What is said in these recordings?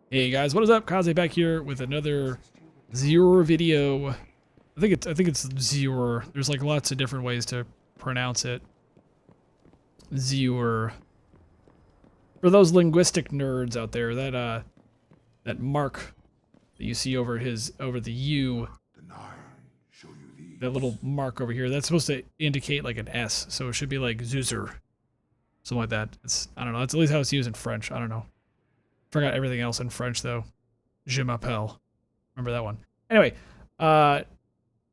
Hey guys, what is up? Kaze back here with another Xur video. I think it's Xur. There's like lots of different ways to pronounce it. Xur. For those linguistic nerds out there, that mark that you see over the U, that little mark over here, that's supposed to indicate like an S, so it should be like Zuzer. Something like that. I don't know, that's at least how it's used in French. I don't know. Forgot everything else in French though. Je m'appelle. Remember that one. Anyway,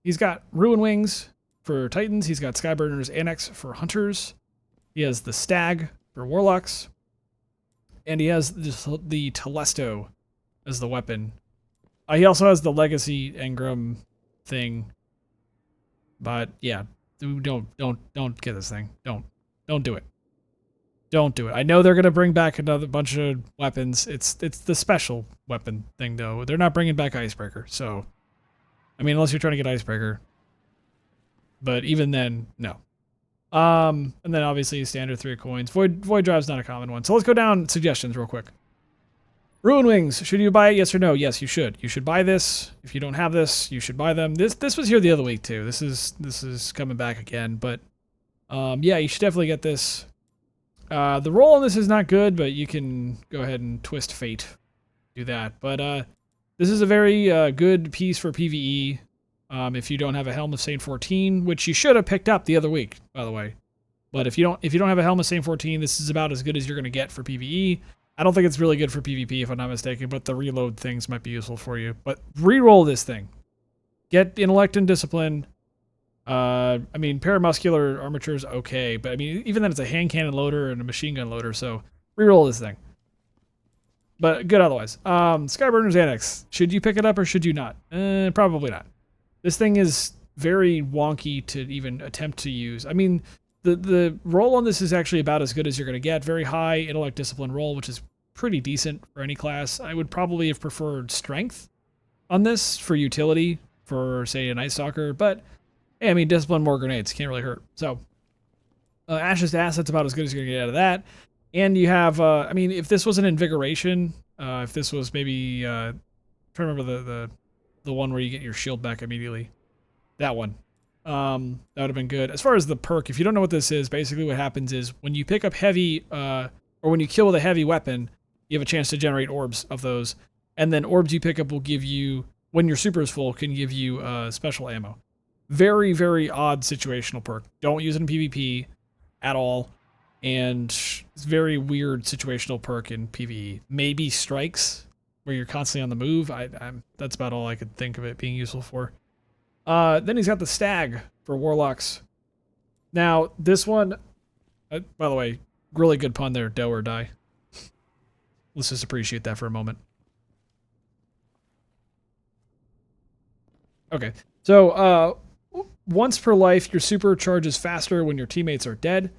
he's got Ruin Wings for Titans. He's got Skyburner's Annex for Hunters. He has the STAG for Warlocks. And he has the Telesto as the weapon. He also has the Legacy Engram thing. But yeah, don't get this thing. Don't do it. Don't do it. I know they're gonna bring back another bunch of weapons. It's the special weapon thing though. They're not bringing back Icebreaker. So, I mean, unless you're trying to get Icebreaker. But even then, no. And then obviously standard 3 coins. Void Drive's not a common one. So let's go down suggestions real quick. Ruin Wings. Should you buy it? Yes or no? Yes, you should. You should buy this. If you don't have this, you should buy them. This was here the other week too. This is coming back again. But yeah, you should definitely get this. The roll on this is not good, but you can go ahead and twist fate. Do that. But this is a very good piece for PvE. If you don't have a Helm of Saint 14, which you should have picked up the other week, by the way. But if you don't have a Helm of Saint 14, this is about as good as you're going to get for PvE. I don't think it's really good for PvP if I'm not mistaken, but the reload things might be useful for you. But re-roll this thing. Get Intellect and Discipline. I mean, paramuscular armature is okay, but I mean, even then it's a hand cannon loader and a machine gun loader, so reroll this thing. But good otherwise. Skyburner's Annex. Should you pick it up or should you not? Probably not. This thing is very wonky to even attempt to use. I mean, the roll on this is actually about as good as you're going to get. Very high intellect discipline roll, which is pretty decent for any class. I would probably have preferred strength on this for utility for, say, a Night Stalker, but hey, I mean, discipline, more grenades. Can't really hurt. So, Ashes to Asset's about as good as you're going to get out of that. And you have, I mean, if this was an Invigoration, if this was maybe, trying to remember the one where you get your shield back immediately. That one. That would have been good. As far as the perk, if you don't know what this is, basically what happens is when you pick up heavy, or when you kill with a heavy weapon, you have a chance to generate orbs of those. And then orbs you pick up will give you, when your super is full, can give you special ammo. Very, very odd situational perk. Don't use it in PvP at all. And it's very weird situational perk in PvE. Maybe strikes, where you're constantly on the move. That's about all I could think of it being useful for. Then he's got the Stag for Warlocks. Now, this one, by the way, really good pun there, dough or die. Let's just appreciate that for a moment. Okay, so once per life, your super charges faster when your teammates are dead.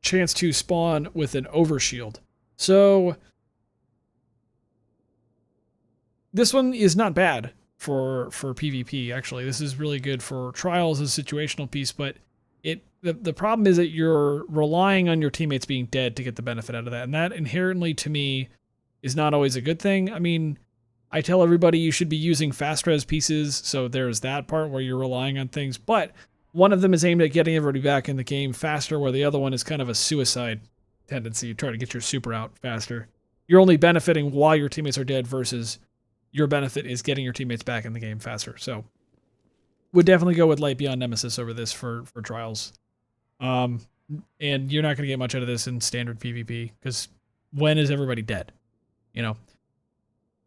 Chance to spawn with an overshield. So this one is not bad for PvP, actually. This is really good for trials as a situational piece, but the problem is that you're relying on your teammates being dead to get the benefit out of that, and that inherently, to me, is not always a good thing. I mean, I tell everybody you should be using fast res pieces, so there's that part where you're relying on things, but one of them is aimed at getting everybody back in the game faster, where the other one is kind of a suicide tendency. You try to get your super out faster. You're only benefiting while your teammates are dead versus your benefit is getting your teammates back in the game faster. So would definitely go with Light Beyond Nemesis over this for trials. And you're not going to get much out of this in standard PvP, because when is everybody dead? You know?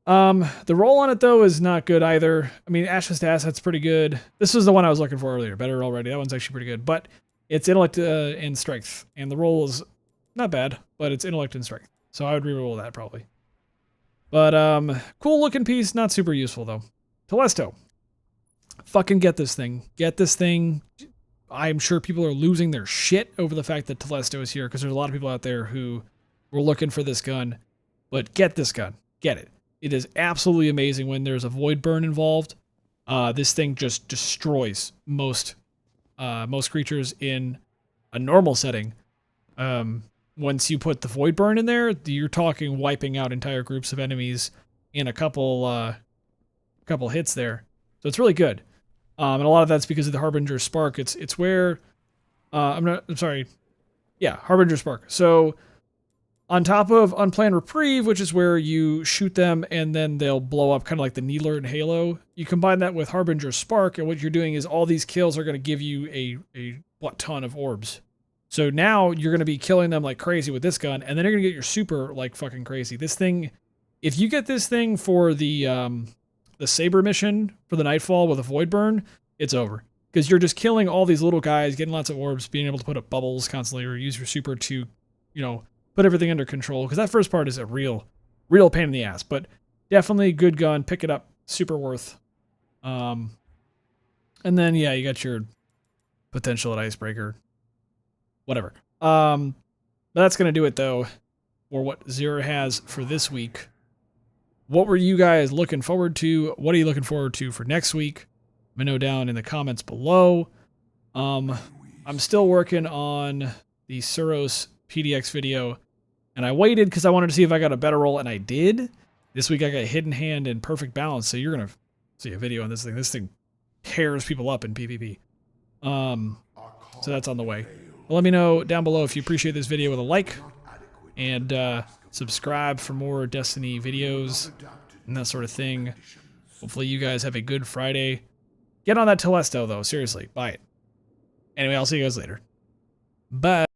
The roll on it though is not good either. I mean, Ashes to Asset's pretty good. This was the one I was looking for earlier. Better already. That one's actually pretty good. But it's intellect and strength, and the roll is not bad, but it's intellect and strength. So I would re-roll that probably. But cool looking piece, not super useful though. Telesto. Fucking get this thing. Get this thing. I'm sure people are losing their shit over the fact that Telesto is here, because there's a lot of people out there who were looking for this gun. But get this gun. Get it. It is absolutely amazing when there's a void burn involved. This thing just destroys most creatures in a normal setting. once you put the Void Burn in there, you're talking wiping out entire groups of enemies in a couple hits there. So it's really good. And a lot of that's because of the Harbinger Spark. It's where I'm sorry. Yeah, Harbinger Spark. So on top of Unplanned Reprieve, which is where you shoot them and then they'll blow up kind of like the Needler in Halo, you combine that with Harbinger Spark, and what you're doing is all these kills are going to give you a ton of orbs. So now you're going to be killing them like crazy with this gun, and then you're going to get your super like fucking crazy. This thing, if you get this thing for the Saber mission for the Nightfall with a Void Burn, it's over. Because you're just killing all these little guys, getting lots of orbs, being able to put up bubbles constantly, or use your super to, put everything under control. Because that first part is a real pain in the ass. But definitely a good gun. Pick it up. Super worth. And then, yeah, you got your potential at Icebreaker. Whatever. That's going to do it, though, for what Xur has for this week. What were you guys looking forward to? What are you looking forward to for next week? Let me know down in the comments below. I'm still working on the Suros PDX video, and I waited because I wanted to see if I got a better roll, and I did. This week I got Hidden Hand and Perfect Balance, so you're going to see a video on this thing. This thing tears people up in PvP. So that's on the way. Well, let me know down below if you appreciate this video with a like, and subscribe for more Destiny videos and that sort of thing. Hopefully you guys have a good Friday. Get on that Telesto, though. Seriously, buy it. Anyway, I'll see you guys later. Bye.